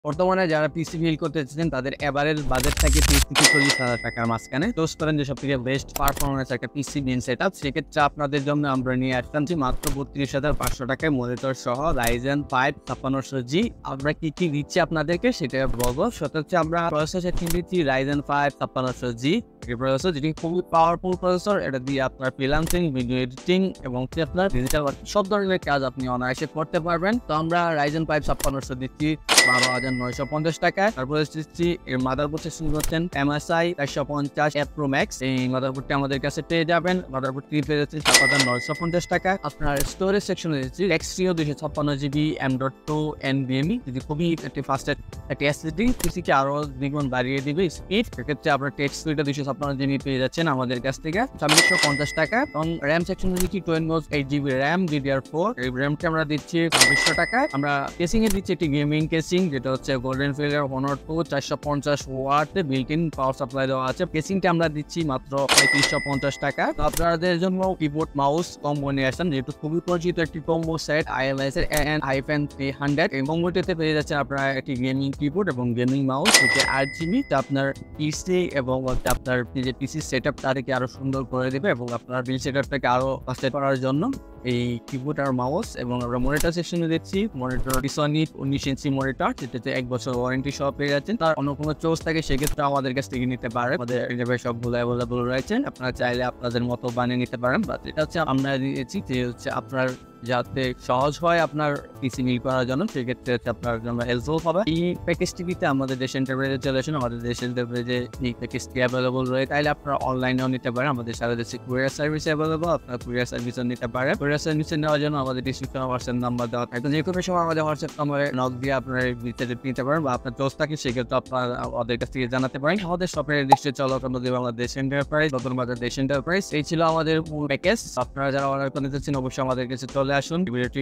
বর্তমানে যারা PC build করতে চাচ্ছেন তাদের এভারেজ বাজেট থাকে 30 থেকে 40,000 টাকার মাঝখানে। চুজ করেন যে সবথেকে বেস্ট পারফরম্যান্স একটা পিসি বিল্ড সেটআপ। সেক্ষেত্রে আপনাদের জন্য আমরা নিয়ে আসলাম যে মাত্র 32,500 টাকায় মনিটর সহ Ryzen 5 5600G। আমরা কি দিচ্ছি আপনাদেরকে সেটা বলবো। সেটা হচ্ছে আমরা প্রসেসর সেকশন দিচ্ছি Ryzen 5 5600G প্রসেসর, যেটি খুবই পাওয়ারফুল প্রসেসর। এটা দিয়ে আপনার ফ্রিল্যান্সিং, ভিডিও এডিটিং এবং আপনার ডিজিটাল সব ধরনের কাজ আপনি অনায়াসে করতে পারবেন। তো আমরা Ryzen 5 5600 দিচ্ছি 12,950 টাকায়। তারপরে দিচ্ছি এর মাদারবোর্ড সেকশন হচ্ছেন MSI 450 Pro Max। এই মাদারবোর্ডটি আমাদের কাছে পেয়ে যাবেন। মাদারবোর্ডটি পেয়ে যাচ্ছে 7,950 টাকা। আপনার স্টোরেজ সেকশনে দিচ্ছি Extrio 256GB M.2 NVMe, যেটি খুবই একটি ফাস্টেস্ট একটি এসএসডি, পিসিকে আরো দ্বিগুণ বাড়িয়ে দিবে স্পিড। সেক্ষেত্রে আপনার টেক্সট স্পিডটা 256GB পেয়ে যাচ্ছেন আমাদের কাছ থেকে 2650 টাকা। এবং র্যাম সেকশনে দিচ্ছি 12 RAM DDR4। এই র্যামটি আমরা দিচ্ছি 2600 টাকা। আমরা কেসিং এ দিচ্ছি একটি গেমিং কেসিং, যেটা হচ্ছে গোল্ডেন ফিল্ডের Honor 2 450 watt built in power supply দেওয়া আছে। কেসিংটা আমরা দিচ্ছি মাত্র 3550 টাকা। তো আপনাদের জন্য কিবোর্ড মাউস কম্বো নিয়ে আসেন, যেহেতু খুবই পরিচিত একটি কম্বো সেট IMS এর AN-300। এই কম্বোটিতে পেয়ে যাচ্ছেন আপনারা একটি গেমিং কিবোর্ড এবং গেমিং মাউস, যেটা 8GB। আপনার পিসি এবং আপনার যে পিসি সেটআপ তাদেরকে আরো সুন্দর করে দেবে এবং আপনার বিল্ড সেটআপটাকে আরো ফাস্ট করার জন্য এই কিবোর্ড আর মাউস। এবং আমরা মনিটর সেকশনে দিচ্ছি মনিটর Sony 19 ইঞ্চি মনিটর, যেটাতে 1 বছর ওয়ারেন্টি সহ পেয়ে যাচ্ছেন। তার অন্য কোনো চোজ থাকে সেক্ষেত্রে আমাদের কাছ থেকে নিতে পারে। আমাদের সবগুলো অ্যাভেলেবল রয়েছে, আপনারা চাইলে আপনাদের মতো বানিয়ে নিতে পারেন। বাট এটা হচ্ছে আমরা দিয়েছি যে হচ্ছে আপনার যাতে সহজ হয় আপনার পিসি বিল্ড করার জন্য, সেক্ষেত্রে হচ্ছে আপনার জন্য হেল্পফুল হবে। এই প্যাকেজ টিভিতে আমাদের দেশ এন্টারপ্রাইজে চলে আসুন। আমাদের দেশ এন্টারপ্রাইজে এই প্যাকেজটি অ্যাভেলেবল রয়েছে, তাইলে আপনারা অনলাইনেও নিতে পারেন। আমাদের সারা দেশে কুরিয়ার সার্ভিস অ্যাভেলেবল, আপনার কুরিয়ার সার্ভিসও নিতে পারেন। কুরিয়ার সার্ভিসে নেওয়ার জন্য আমাদের ডিসক্রিপশনে হোয়াটসঅ্যাপ নাম্বার দেওয়া থাকে। যে কোনো সময় আমাদের হোয়াটসঅ্যাপ নাম্বারে নক দিয়ে আপনারা নিতে পারেন, বা আপনার চোজ থাকে সেক্ষেত্রে আপনার ওদের কাছ থেকে জানাতে পারেন। আমাদের শপের লিস্টে চলো বাংলাদেশ এন্টারপ্রাইজ, নতুন বাজার দেশ এন্টারপ্রাইজ। এই ছিল আমাদের মূল প্যাকেজ। আপনারা যারা অর্ডার করতে চাচ্ছেন অবশ্যই আমাদের কাছে চলে আসুন। ভিডিওটি